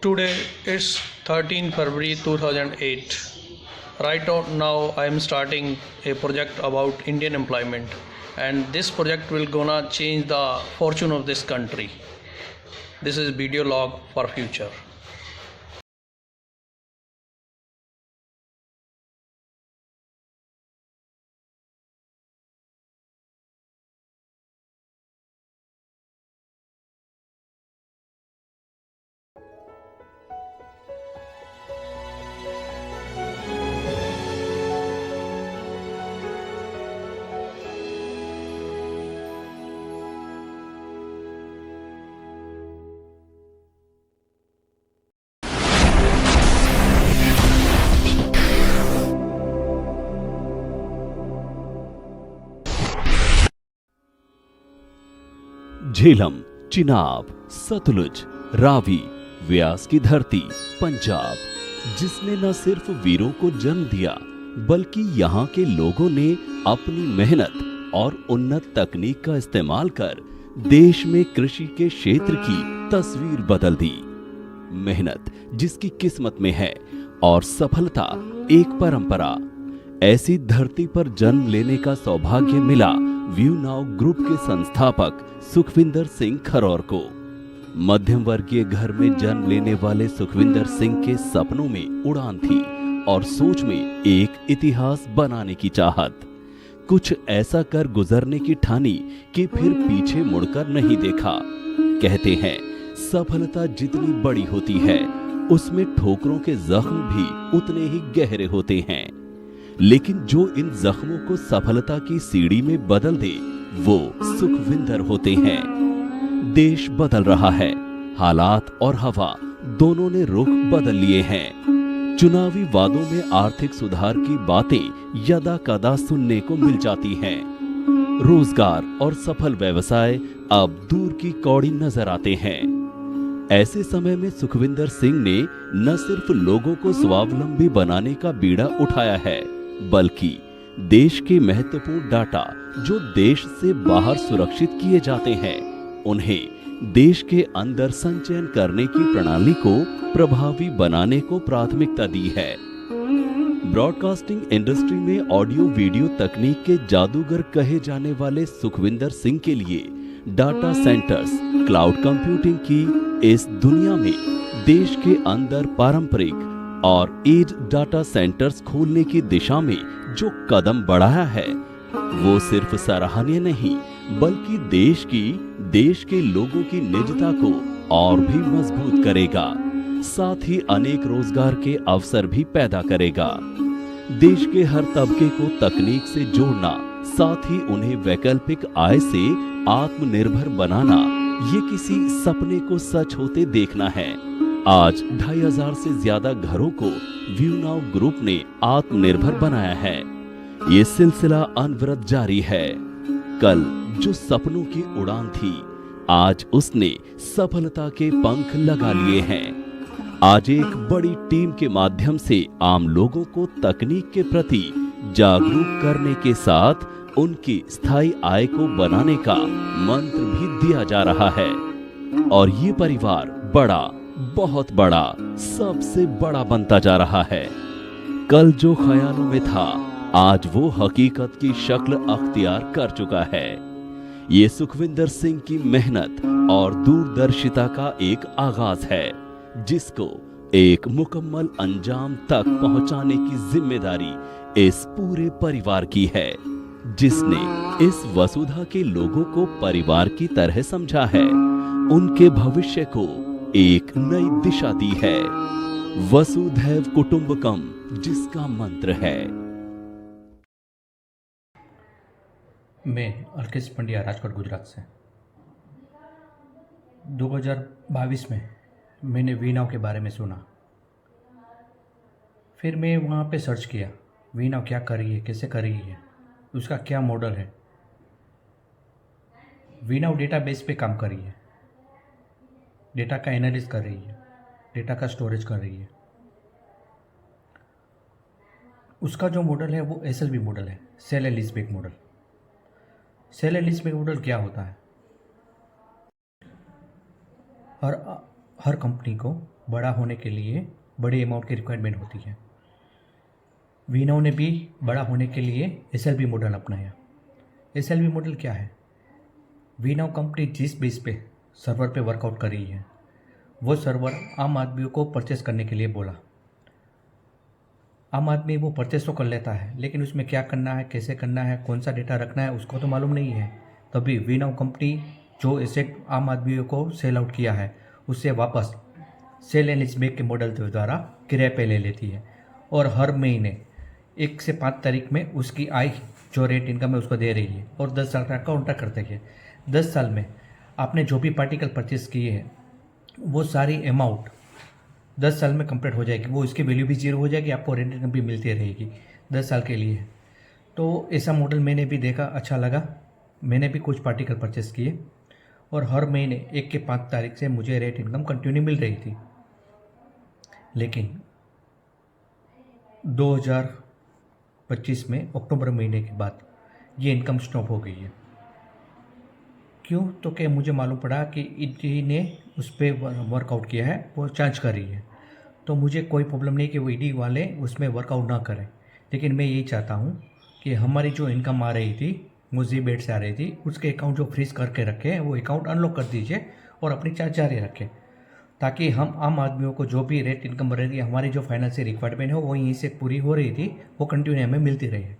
Today is 13 February 2008. Now I am starting a project about Indian employment, and this project will gonna change the fortune of this country. This is video log for future. Jhelum, Chenab, Sutlej, Ravi, व्यास की धरती, पंजाब, जिसने न सिर्फ वीरों को जन्म दिया बल्कि यहाँ के लोगों ने अपनी मेहनत और उन्नत तकनीक का इस्तेमाल कर देश में कृषि के क्षेत्र की तस्वीर बदल दी। मेहनत जिसकी किस्मत में है और सफलता एक परंपरा। ऐसी धरती पर जन्म लेने का सौभाग्य मिला व्यू नाउ ग्रुप के संस्थापक सुखविंदर सिंह खरौर को। मध्यम वर्गीय घर में जन्म लेने वाले सुखविंदर सिंह के सपनों में उड़ान थी और सोच में एक इतिहास बनाने की चाहत। कुछ ऐसा कर गुजरने की ठानी कि फिर पीछे मुड़कर नहीं देखा। कहते हैं सफलता जितनी बड़ी होती है उसमें ठोकरों के जख्म भी उतने ही गहरे होते हैं, लेकिन जो इन जख्मों को सफलता की सीढ़ी में बदल दे वो सुखविंदर होते हैं। देश बदल रहा है, हालात और हवा दोनों ने रुख बदल लिए हैं। चुनावी वादों में आर्थिक सुधार की बातें यदा कदा सुनने को मिल जाती हैं। रोजगार और सफल व्यवसाय अब दूर की कौड़ी नजर आते हैं। ऐसे समय में सुखविंदर सिंह ने न सिर्फ लोगों को स्वावलंबी बनाने का बीड़ा उठाया है बल्कि देश के महत्वपूर्ण डाटा जो देश से बाहर सुरक्षित किए जाते हैं उन्हें देश के अंदर संचयन करने की प्रणाली को प्रभावी बनाने को प्राथमिकता दी है। ब्रॉडकास्टिंग इंडस्ट्री में ऑडियो वीडियो तकनीक के जादूगर कहे जाने वाले सुखविंदर सिंह के लिए डाटा सेंटर्स, क्लाउड कंप्यूटिंग की इस दुनिया में देश के अंदर पारंपरिक और एज डाटा सेंटर्स खोलने की दिशा में जो कदम बढ़ाया है वो सिर्फ सराहनीय नहीं बल्कि देश के लोगों की निजता को और भी मजबूत करेगा, साथ ही अनेक रोजगार के अवसर भी पैदा करेगा। देश के हर तबके को तकनीक से जोड़ना, साथ ही उन्हें वैकल्पिक आय से आत्मनिर्भर बनाना, ये किसी सपने को सच होते देखना है। आज 2500 से ज्यादा घरों को व्यू नाउ ग्रुप ने आत्मनिर्भर बनाया है। ये सिलसिला अनवरत जारी है। कल जो सपनों की उड़ान थी आज उसने सफलता के पंख लगा लिए हैं। आज एक बड़ी टीम के माध्यम से आम लोगों को तकनीक के प्रति जागरूक करने के साथ उनकी स्थायी आय को बनाने का मंत्र भी दिया जा रहा है और ये परिवार बड़ा, बहुत बड़ा, सबसे बड़ा बनता जा रहा है। कल जो ख्यालों में था आज वो हकीकत की शक्ल अख्तियार कर चुका है। ये सुखविंदर सिंह की मेहनत और दूरदर्शिता का एक आगाज है जिसको एक मुकम्मल अंजाम तक पहुंचाने की जिम्मेदारी इस पूरे परिवार की है, जिसने इस वसुधा के लोगों को परिवार की तरह समझा है, उनके भविष्य को एक नई दिशा दी है। वसुधैव कुटुंबकम जिसका मंत्र है। मैं अल्केश पंड्या, राजकोट, गुजरात से। 2022 में मैंने वी नाउ के बारे में सुना। फिर मैं वहाँ पे सर्च किया वी नाउ क्या कर रही है, कैसे कर रही है, उसका क्या मॉडल है। वी नाउ डेटाबेस पे काम कर रही है, डेटा का एनालिसिस कर रही है, डेटा का स्टोरेज कर रही है। उसका जो मॉडल है वो एसएलबी मॉडल है, sale and leaseback model. Sale and leaseback model क्या होता है? हर कंपनी को बड़ा होने के लिए बड़े अमाउंट की रिक्वायरमेंट होती है। वीनो ने भी बड़ा होने के लिए SLB मॉडल अपनाया। SLB मॉडल क्या है? वीनो कंपनी जिस बेस पे सर्वर पे वर्कआउट कर रही है, वो सर्वर आम आदमियों को परचेस करने के लिए बोला। आम आदमी वो परचेस तो कर लेता है, लेकिन उसमें क्या करना है, कैसे करना है, कौन सा डेटा रखना है, उसको तो मालूम नहीं है। तभी वीनो कंपनी जो एसेट आम आदमियों को सेल आउट किया है, उससे वापस सेल एंड लीजबैक के मॉडल के द्वारा किराए पे ले लेती है और हर महीने 1 से 5 तारीख में उसकी आय जो रेट इनकम है उसको दे रही है और 10 साल का कॉन्ट्रैक्ट करते हैं। 10 साल में आपने जो भी पार्टिकल परचेस किए हैं वो सारी अमाउंट 10 साल में कंप्लीट हो जाएगी, वो इसकी वैल्यू भी जीरो हो जाएगी, आपको रेंट इनकम भी मिलती रहेगी 10 साल के लिए। तो ऐसा मॉडल मैंने भी देखा, अच्छा लगा। मैंने भी कुछ पार्टिकल परचेस किए और हर महीने 1 के 5 तारीख से मुझे रेट इनकम कंटिन्यू मिल रही थी। लेकिन 2025 में अक्टूबर महीने के बाद ये इनकम स्टॉप हो गई है। क्यों? तो क्या मुझे मालूम पड़ा कि ईडी ने उस पर वर्कआउट किया है, वो जांच कर रही है। तो मुझे कोई प्रॉब्लम नहीं कि वो ईडी वाले उसमें वर्कआउट ना करें, लेकिन मैं यही चाहता हूँ कि हमारी जो इनकम आ रही थी वो ज़ी-बेट से आ रही थी, उसके अकाउंट जो फ्रीज करके रखे वो अकाउंट अनलॉक कर दीजिए और अपनी चार्ज जारी रखें, ताकि हम आम आदमियों को जो भी रेट इनकम बढ़ रही थी, हमारी जो फाइनेंशियल रिक्वायरमेंट है वो यहीं से पूरी हो रही थी, वो कंटिन्यू हमें मिलती रही है।